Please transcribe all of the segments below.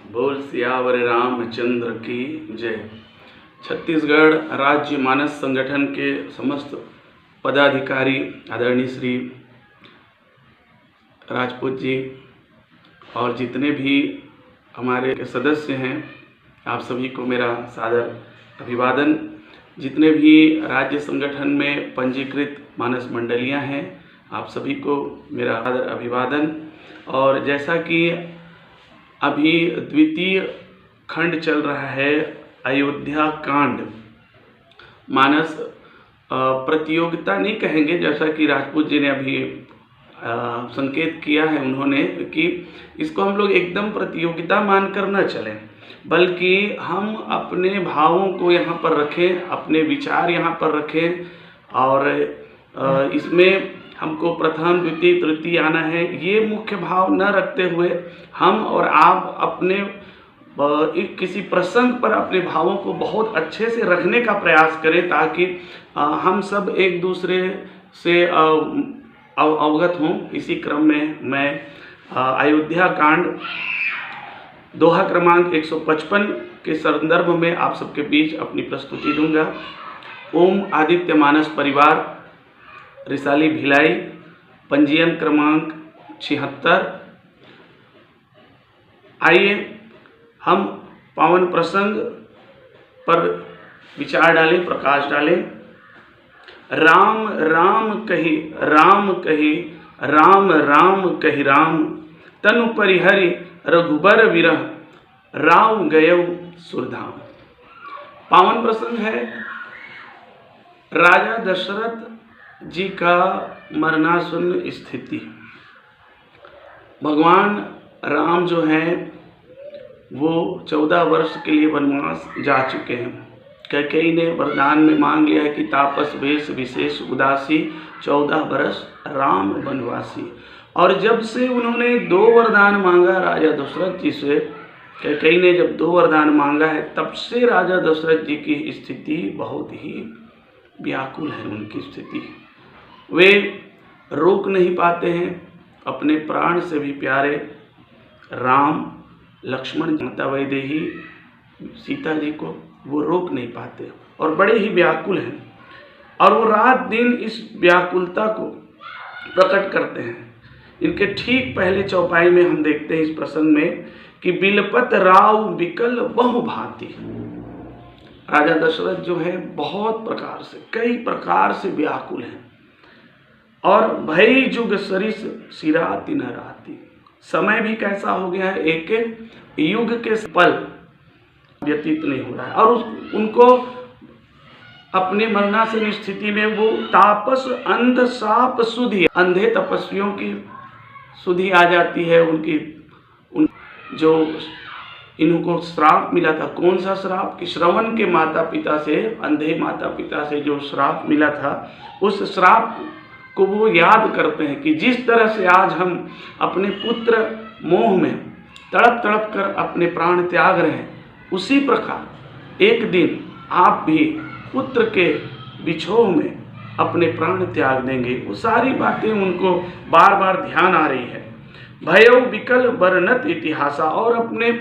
बोल सियावर रामचंद्र की जय। छत्तीसगढ़ राज्य मानस संगठन के समस्त पदाधिकारी आदरणीय श्री राजपूत जी और जितने भी हमारे सदस्य हैं, आप सभी को मेरा सादर अभिवादन। जितने भी राज्य संगठन में पंजीकृत मानस मंडलियां हैं, आप सभी को मेरा सादर अभिवादन। और जैसा कि अभी द्वितीय खंड चल रहा है अयोध्या कांड, मानस प्रतियोगिता नहीं कहेंगे, जैसा कि राजपूत जी ने अभी संकेत किया है उन्होंने कि इसको हम लोग एकदम प्रतियोगिता मानकर न चलें, बल्कि हम अपने भावों को यहाँ पर रखें, अपने विचार यहाँ पर रखें और इसमें हमको प्रथम द्वितीय तृतीय आना है, ये मुख्य भाव न रखते हुए हम और आप अपने किसी प्रसंग पर अपने भावों को बहुत अच्छे से रखने का प्रयास करें, ताकि हम सब एक दूसरे से अवगत हों। इसी क्रम में मैं अयोध्या कांड दोहा क्रमांक 155 के संदर्भ में आप सबके बीच अपनी प्रस्तुति दूंगा। ओम आदित्य मानस परिवार, रिसाली भिलाई, पंजीयन क्रमांक 76। आइए हम पावन प्रसंग पर विचार डालें, प्रकाश डालें। राम राम कही राम कही, राम राम कही राम, तनु परिहरि रघुबर विरह, राव गयौ सुरधाम। पावन प्रसंग है राजा दशरथ जी का मरणासन्न स्थिति। भगवान राम जो हैं वो 14 वर्ष के लिए वनवास जा चुके हैं। कैकेयी ने वरदान में मांग लिया है कि तापस वेश विशेष उदासी, 14 वर्ष राम वनवासी। और जब से उन्होंने 2 वरदान मांगा राजा दशरथ जी से, कैकेयी ने जब 2 वरदान मांगा है, तब से राजा दशरथ जी की स्थिति बहुत ही व्याकुल है। उनकी स्थिति वे रोक नहीं पाते हैं अपने प्राण से भी प्यारे राम, लक्ष्मण, माता वैदेही, सीता जी को वो रोक नहीं पाते और बड़े ही व्याकुल हैं। और वो रात दिन इस व्याकुलता को प्रकट करते हैं। इनके ठीक पहले चौपाई में हम देखते हैं इस प्रसंग में कि बिलपत राव विकल बहु भांति। राजा दशरथ जो है बहुत प्रकार से, कई प्रकार से व्याकुल हैं। और भई जुग सरिस सिराति न राति, समय भी कैसा हो गया है, एक एक युग के पल व्यतीत नहीं हो रहा है। और उनको अपने मरणासन स्थिति में वो तापस अंध साप सुधि, अंधे तपस्वियों की सुधि आ जाती है उन जो इनको श्राप मिला था। कौन सा श्राप? कि श्रवण के माता पिता से, अंधे माता पिता से जो श्राप मिला था, उस श्राप को वो याद करते हैं कि जिस तरह से आज हम अपने पुत्र मोह में तड़प तड़प कर अपने प्राण त्याग रहे हैं, उसी प्रकार एक दिन आप भी पुत्र के विछोह में अपने प्राण त्याग देंगे। वो सारी बातें उनको बार बार ध्यान आ रही है। भयौ विकल वर्णत इतिहासा, और अपने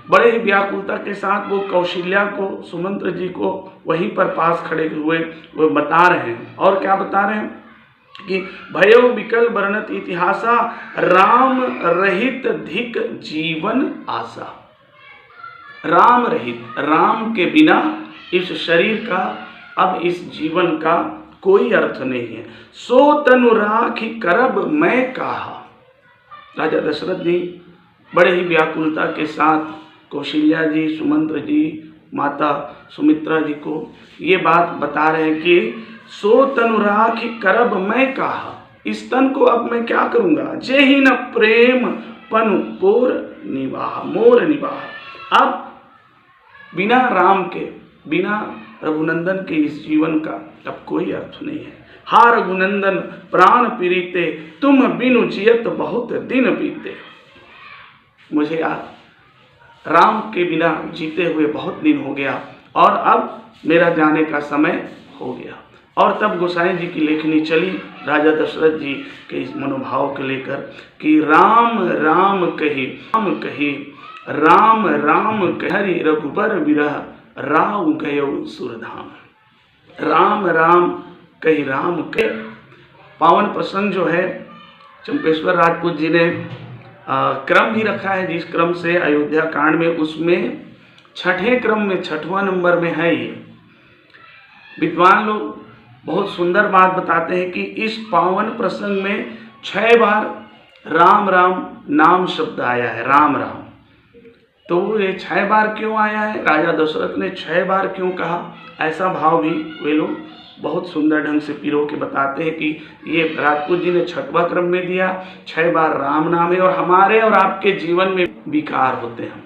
बड़े ही व्याकुलता के साथ वो कौशल्या को, सुमंत्र जी को वहीं पर पास खड़े हुए वो बता रहे हैं। और क्या बता रहे हैं कि भयौ विकल वर्णत इतिहासा, राम रहित धिक जीवन आशा। राम रहित, राम के बिना इस शरीर का, अब इस जीवन का कोई अर्थ नहीं है। सो तनु राखी करब मैं कहा। राजा दशरथ जी बड़े ही व्याकुलता के साथ कौशल्या जी, सुमंत्र जी, माता सुमित्रा जी को ये बात बता रहे हैं कि सो तनु राखी करब मैं कहा, इस तन को अब मैं क्या करूंगा। जेहि न प्रेम पनु पोर निवाह, मोर निवाह। अब बिना राम के, बिना रघुनंदन के इस जीवन का अब कोई अर्थ नहीं है। हा रघुनंदन प्राण पीड़िते, तुम बिनु जियत बहुत दिन बीते। मुझे आज राम के बिना जीते हुए बहुत दिन हो गया और अब मेरा जाने का समय हो गया। और तब गोसाई जी की लेखनी चली राजा दशरथ जी के इस मनोभाव को लेकर कि राम राम कही, राम कही, राम राम कहरि रघुबर विरह राव गयो सुरधाम। राम राम कही राम के पावन प्रसंग जो है चंपेश्वर राजपूत जी ने क्रम भी रखा है, जिस क्रम से अयोध्या कांड में, उसमें छठे क्रम में 6वां नंबर में है ये। विद्वान लोग बहुत सुंदर बात बताते हैं कि इस पावन प्रसंग में 6 बार राम राम नाम शब्द आया है, राम राम। तो ये 6 बार क्यों आया है, राजा दशरथ ने 6 बार क्यों कहा, ऐसा भाव भी वे लोग बहुत सुंदर ढंग से पिरो के बताते हैं कि ये राजपूत जी ने 6वां क्रम में दिया। 6 बार राम नाम है। और हमारे और आपके जीवन में विकार होते हैं,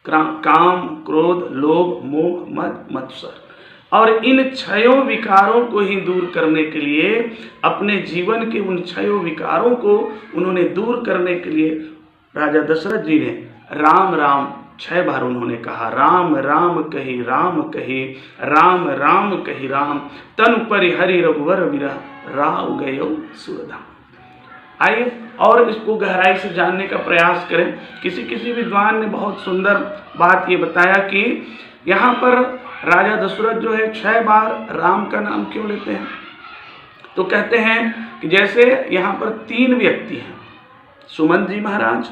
काम, क्रोध, लोभ, मोह, मद, मत्सर, और इन 6 विकारों को ही दूर करने के लिए, अपने जीवन के उन 6 विकारों को उन्होंने दूर करने के लिए राजा दशरथ जी ने राम राम 6 बार उन्होंने कहा। राम राम कही राम कही, राम राम कही राम, तन परिहरि रघुवर विरह राव गयो सुरधाम। आइए और इसको गहराई से जानने का प्रयास करें। किसी विद्वान ने बहुत सुंदर बात ये बताया कि यहाँ पर राजा दशरथ जो है 6 बार राम का नाम क्यों लेते हैं। तो कहते हैं कि जैसे यहाँ पर 3 व्यक्ति हैं, सुमंत जी महाराज,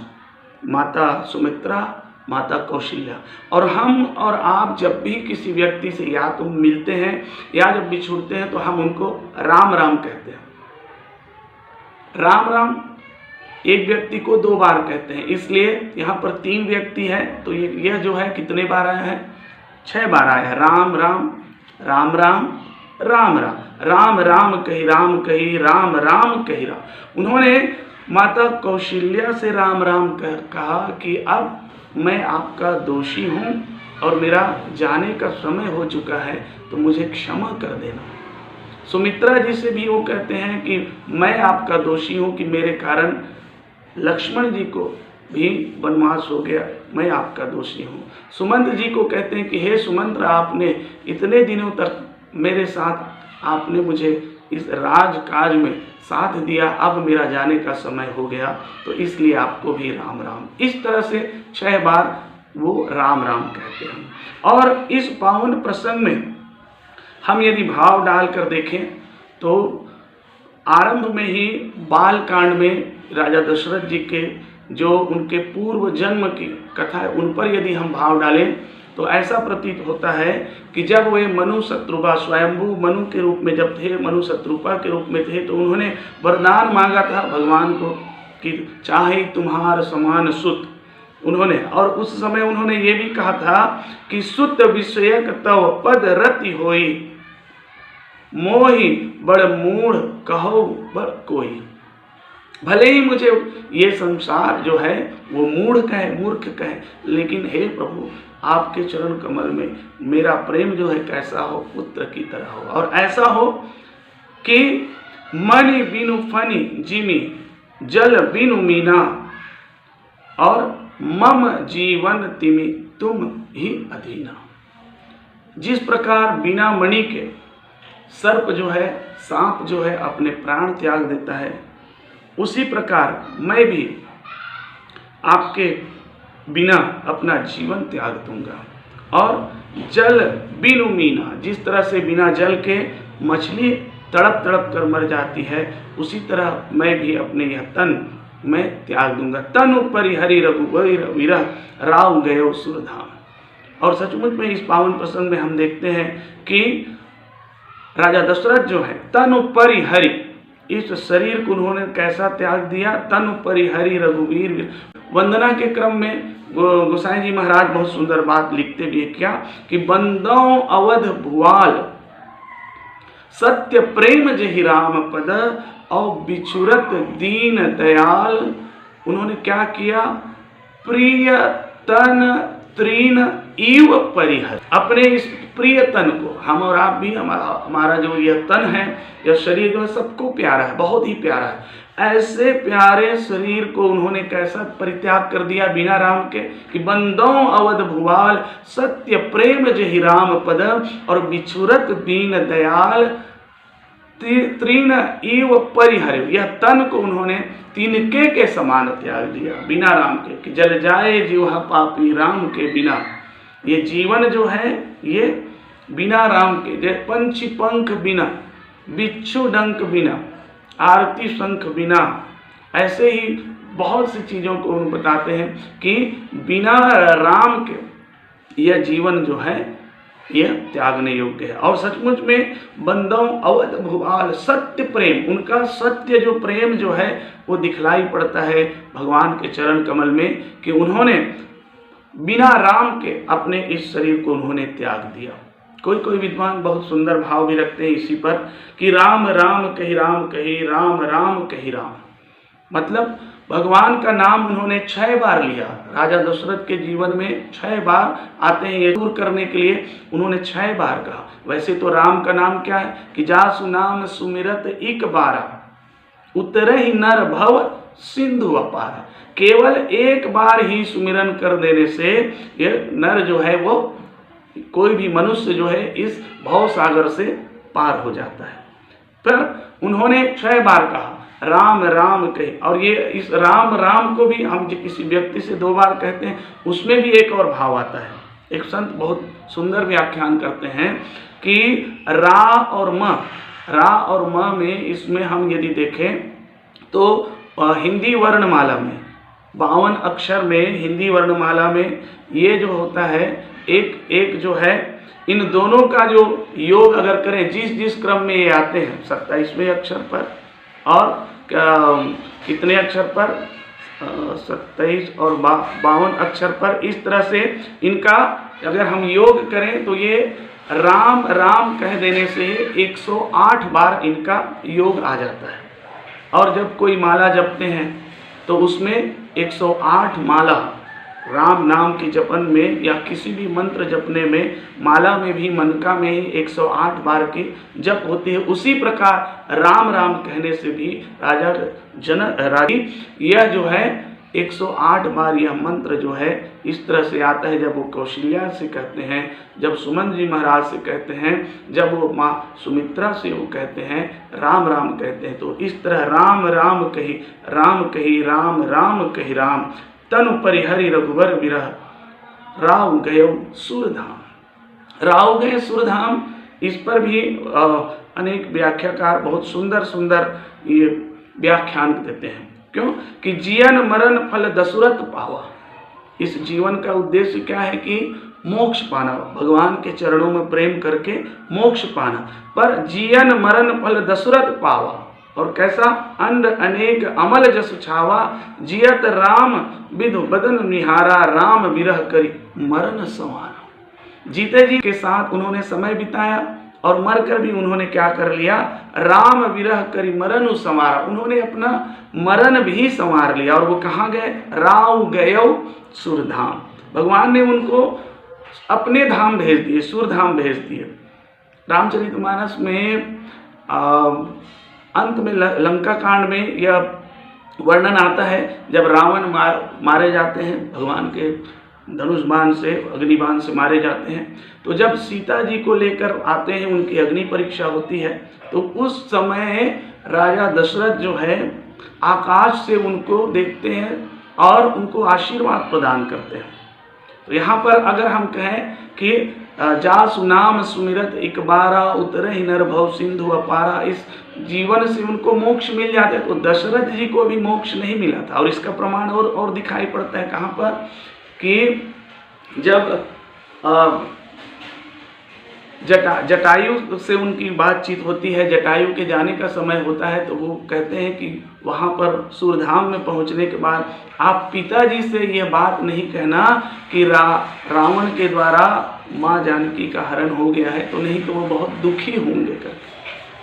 माता सुमित्रा, माता कौशल्या, और हम और आप जब भी किसी व्यक्ति से या तो मिलते हैं या जब बिछुड़ते हैं तो हम उनको राम राम कहते हैं। राम राम एक व्यक्ति को 2 बार कहते हैं, इसलिए यहाँ पर 3 व्यक्ति है तो यह जो है कितने बार आया है, 6 बार आया है। राम राम राम राम राम राम, राम राम कही राम कही, राम राम कही राम। उन्होंने माता कौशल्या से राम राम कहा कि अब मैं आपका दोषी हूँ और मेरा जाने का समय हो चुका है, तो मुझे क्षमा कर देना। सुमित्रा जी से भी वो कहते हैं कि मैं आपका दोषी हूँ कि मेरे कारण लक्ष्मण जी को भी वनवास हो गया, मैं आपका दोषी हूँ। सुमंत जी को कहते हैं कि हे सुमंत्र, आपने इतने दिनों तक मेरे साथ, आपने मुझे इस राजकाज में साथ दिया, अब मेरा जाने का समय हो गया, तो इसलिए आपको भी राम राम। इस तरह से 6 बार वो राम राम कहते हैं। और इस पावन प्रसंग में हम यदि भाव डालकर देखें तो आरंभ में ही बाल कांड में राजा दशरथ जी के जो उनके पूर्व जन्म की कथा है, उन पर यदि हम भाव डालें तो ऐसा प्रतीत होता है कि जब वे मनु शत्रुपा, स्वयंभू मनु के रूप में जब थे, मनु शत्रुपा के रूप में थे, तो उन्होंने वरदान मांगा था भगवान को कि चाहे तुम्हार समान सुत, उन्होंने, और उस समय उन्होंने ये भी कहा था कि सुत विषयक तव पद रति होई, मोहि बड़ मूढ़ कहो बड़ कोई। भले ही मुझे ये संसार जो है वो मूढ़ कहे, मूर्ख कहे, लेकिन हे प्रभु, आपके चरण कमल में मेरा प्रेम जो है कैसा हो, पुत्र की तरह हो, और ऐसा हो कि मणि बिनु फनि जिमी, जल बिनु मीना, और मम जीवन तिमि तुम ही अधीना। जिस प्रकार बिना मणि के सर्प जो है, सांप जो है अपने प्राण त्याग देता है, उसी प्रकार मैं भी आपके बिना अपना जीवन त्याग दूंगा। और जल बिनु मीना, जिस तरह से बिना जल के मछली तड़प तड़प कर मर जाती है, उसी तरह मैं भी अपने यह तन मैं त्याग दूंगा। तनु परिहरि रघुवर विरह राव गयो सुरधाम। और सचमुच में इस पावन प्रसंग में हम देखते हैं कि राजा दशरथ जो है तनु परिहरि, इस शरीर को उन्होंने कैसा त्याग दिया, तनु परिहरि रघुवीर। वंदना के क्रम में गोसाई जी महाराज बहुत सुंदर बात लिखते भी है, क्या कि बंदौ अवध भुआल सत्य प्रेम जहि राम पद, और बिछुरत दीन दयाल। उन्होंने क्या किया, प्रिय तन तृण इव परिहर, अपने इस प्रिय तन को, हम और आप भी, हमारा जो यह तन है, यह शरीर जो है सबको प्यारा है, बहुत ही प्यारा है। ऐसे प्यारे शरीर को उन्होंने कैसा परित्याग कर दिया बिना राम के, कि बंदौ अवध भुआल सत्य प्रेम जहि राम पद, और बिछुरत दीन दयाल। तृण इव परिहर, यह तन को उन्होंने तिनके के समान त्याग दिया बिना राम के, कि जल जाए जीवा पापी राम के बिना। ये जीवन जो है ये बिना राम के, जैसे पंछी पंख बिना, बिच्छू डंक बिना, आरती शंख बिना, ऐसे ही बहुत सी चीज़ों को उन बताते हैं कि बिना राम के यह जीवन जो है यह त्यागने योग्य है। और सचमुच में बंदों अवध भुवाल सत्य प्रेम, उनका सत्य जो प्रेम जो है वो दिखलाई पड़ता है भगवान के चरण कमल में, कि उन्होंने बिना राम के अपने इस शरीर को उन्होंने त्याग दिया। कोई विद्वान बहुत सुंदर भाव भी रखते हैं इसी पर, कि राम राम कही राम कही, राम राम कही राम। मतलब भगवान का नाम उन्होंने 6 बार लिया। राजा दशरथ के जीवन में 6 बार आते हैं ये दूर करने के लिए, उन्होंने 6 बार कहा। वैसे तो राम का नाम क्या है, कि जासु नाम सुमिरत इक बारा, उतरे ही नर भव सिंधु अपार। केवल एक बार ही सुमिरन कर देने से ये नर जो है वो, कोई भी मनुष्य जो है इस भव सागर से पार हो जाता है। पर उन्होंने 6 बार कहा राम राम कहे। और ये इस राम राम को भी हम किसी व्यक्ति से 2 बार कहते हैं, उसमें भी एक और भाव आता है। एक संत बहुत सुंदर व्याख्यान करते हैं कि रा और म में, इसमें हम यदि देखें तो हिंदी वर्णमाला में 52 अक्षर में, हिंदी वर्णमाला में ये जो होता है एक जो है, इन दोनों का जो योग अगर करें, जिस क्रम में ये आते हैं 27वें अक्षर पर और कितने अक्षर पर, 27 और 52 अक्षर पर, इस तरह से इनका अगर हम योग करें तो ये राम राम कह देने से 108 बार इनका योग आ जाता है। और जब कोई माला जपते हैं तो उसमें 108 माला राम नाम के जपन में या किसी भी मंत्र जपने में, माला में भी मनका में ही 108 बार की जप होती है। उसी प्रकार राम राम कहने से भी यह जो है 108 बार यह मंत्र जो है इस तरह से आता है। जब वो कौशल्या से कहते हैं, जब सुमन जी महाराज से कहते हैं, जब वो माँ सुमित्रा से वो कहते हैं राम राम कहते हैं, तो इस तरह राम राम कही राम राम कही राम, तनु परिहरि रघुवर विरह, राव गयो सुरधाम। राव गए सुरधाम, इस पर भी अनेक व्याख्याकार बहुत सुंदर ये व्याख्यान देते हैं। क्यों? कि जीवन मरण फल दशरथ पावा। इस जीवन का उद्देश्य क्या है कि मोक्ष पाना, भगवान के चरणों में प्रेम करके मोक्ष पाना। पर जीवन मरण फल दशरथ पावा, और कैसा? अंड अनेक अमल जस छावा, जियत राम विधु बदन निहारा, राम विरह करी मरण संवारा। जीते जी के साथ उन्होंने समय बिताया और मरकर भी उन्होंने क्या कर लिया? राम विरह करी मरण संवारा, उन्होंने अपना मरण भी संवार लिया। और वो कहाँ गए? राव गयो सुरधाम। भगवान ने उनको अपने धाम भेज दिए, सुरधाम भेज दिए। रामचरितमानस में अंत में लंका कांड में यह वर्णन आता है, जब रावण मारे जाते हैं, भगवान के धनुष बाण से, अग्निबाण से मारे जाते हैं, तो जब सीता जी को लेकर आते हैं, उनकी अग्नि परीक्षा होती है, तो उस समय राजा दशरथ जो है आकाश से उनको देखते हैं और उनको आशीर्वाद प्रदान करते हैं। तो यहाँ पर अगर हम कहें कि जासु नाम सुमिरत एक बारा, उतरे ही नर भव सिंधु अपारा, इस जीवन से उनको मोक्ष मिल जाता है, तो दशरथ जी को भी मोक्ष नहीं मिला था। और इसका प्रमाण और दिखाई पड़ता है कहाँ पर? कि जब जटायु से उनकी बातचीत होती है, जटायु के जाने का समय होता है, तो वो कहते हैं कि वहाँ पर सूरधाम में पहुँचने के बाद आप पिताजी से यह बात नहीं कहना कि रावण के द्वारा माँ जानकी का हरण हो गया है, तो नहीं तो वो बहुत दुखी होंगे करके।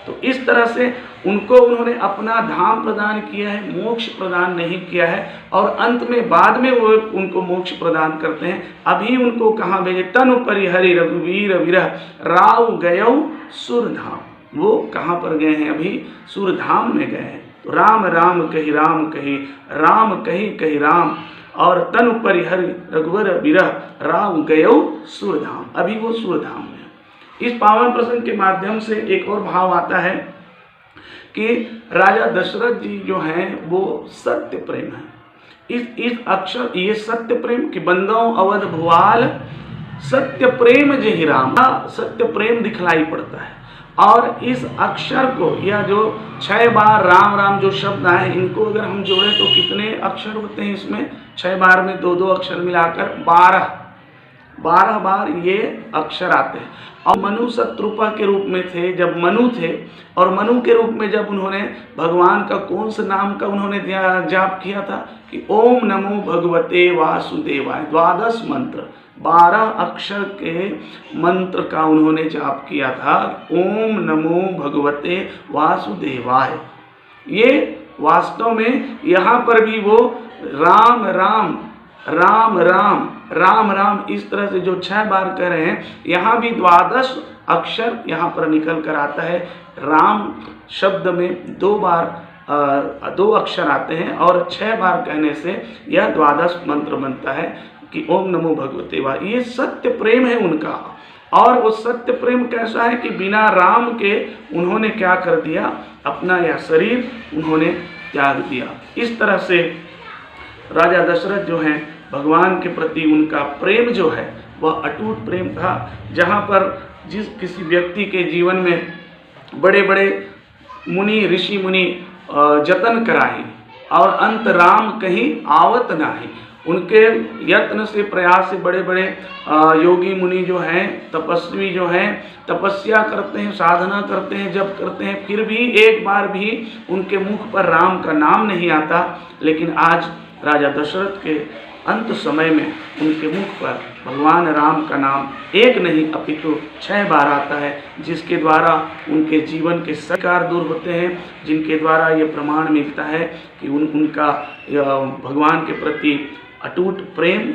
तो इस तरह से उन्होंने अपना धाम प्रदान किया है, मोक्ष प्रदान नहीं किया है। और अंत में बाद में वो उनको मोक्ष प्रदान करते हैं। अभी उनको कहाँ भेजे? तनु परिहरि रघुवीर विरह, राव गयो सुरधाम। वो कहाँ पर गए हैं? अभी सुरधाम में गए हैं। तो राम राम कही राम कही राम, और तनु परिहरि रघुवर विरह, राव गयो सुरधाम। अभी वो सुरधाम में। इस पावन प्रसंग के माध्यम से एक और भाव आता है कि राजा दशरथ जी जो हैं वो सत्य प्रेम है। इस अक्षर ये सत्य प्रेम कि बंदों अवध भुआल सत्य प्रेम जे ही राम, सत्य प्रेम दिखलाई पड़ता है। और इस अक्षर को या जो 6 बार राम राम जो शब्द आए इनको अगर हम जोड़ें तो कितने अक्षर होते हैं इसमें? 6 बार में 2-2 अक्षर मिलाकर 12 बार ये अक्षर आते हैं। और मनु शत्रुपा के रूप में थे जब मनु थे, और मनु के रूप में जब उन्होंने भगवान का कौन से नाम का उन्होंने जाप किया था कि ओम नमो भगवते वासुदेवाय, 12 मंत्र 12 अक्षर के मंत्र का उन्होंने जाप किया था, ओम नमो भगवते वासुदेवाय। ये वास्तव में यहाँ पर भी वो राम राम राम राम राम राम इस तरह से जो 6 बार कह रहे हैं, यहाँ भी 12 अक्षर यहाँ पर निकल कर आता है। राम शब्द में 2 बार 2 अक्षर आते हैं और 6 बार कहने से यह 12 मंत्र बनता है कि ओम नमो भगवते वाय। ये सत्य प्रेम है उनका। और वो सत्य प्रेम कैसा है कि बिना राम के उन्होंने क्या कर दिया, अपना यह शरीर उन्होंने त्याग दिया। इस तरह से राजा दशरथ जो हैं भगवान के प्रति उनका प्रेम जो है वह अटूट प्रेम था। जहाँ पर जिस किसी व्यक्ति के जीवन में बड़े बड़े मुनि ऋषि मुनि जतन कराही और अंत राम कहीं आवत नाही, उनके यत्न से प्रयास से बड़े बड़े योगी मुनि जो हैं, तपस्वी जो हैं, तपस्या करते हैं, साधना करते हैं, जप करते हैं, फिर भी एक बार भी उनके मुख पर राम का नाम नहीं आता। लेकिन आज राजा दशरथ के अंत समय में उनके मुख पर भगवान राम का नाम एक नहीं अपितु 6 बार आता है, जिसके द्वारा उनके जीवन के संस्कार दूर होते हैं, जिनके द्वारा ये प्रमाण मिलता है कि उनका भगवान के प्रति अटूट प्रेम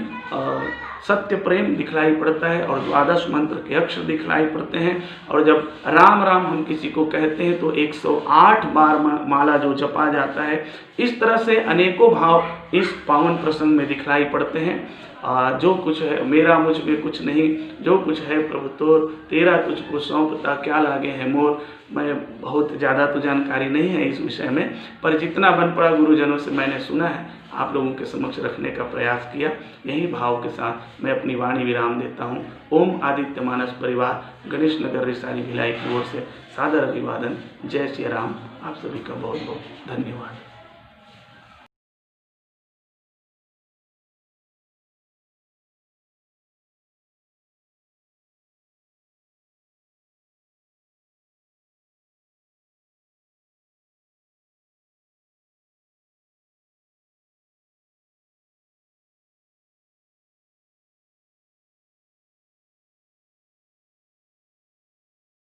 सत्य प्रेम दिखलाई पड़ता है और 12 मंत्र के अक्षर दिखलाई पड़ते हैं। और जब राम राम हम किसी को कहते हैं तो 108 बार माला जो जपा जाता है। इस तरह से अनेकों भाव इस पावन प्रसंग में दिखलाई पड़ते हैं। जो कुछ है मेरा मुझ में कुछ नहीं, जो कुछ है प्रभु तोर, तेरा तुझको सौंपता क्या लागे है मोर। मैं बहुत ज़्यादा तो जानकारी नहीं है इस विषय में, पर जितना बन पड़ा गुरुजनों से मैंने सुना है आप लोगों के समक्ष रखने का प्रयास किया। यही भाव के साथ मैं अपनी वाणी विराम देता हूँ। ओम आदित्य मानस परिवार गणेश नगर रिसाली भिलाई की ओर से सादर अभिवादन। जय श्री राम। आप सभी का बहुत बहुत धन्यवाद।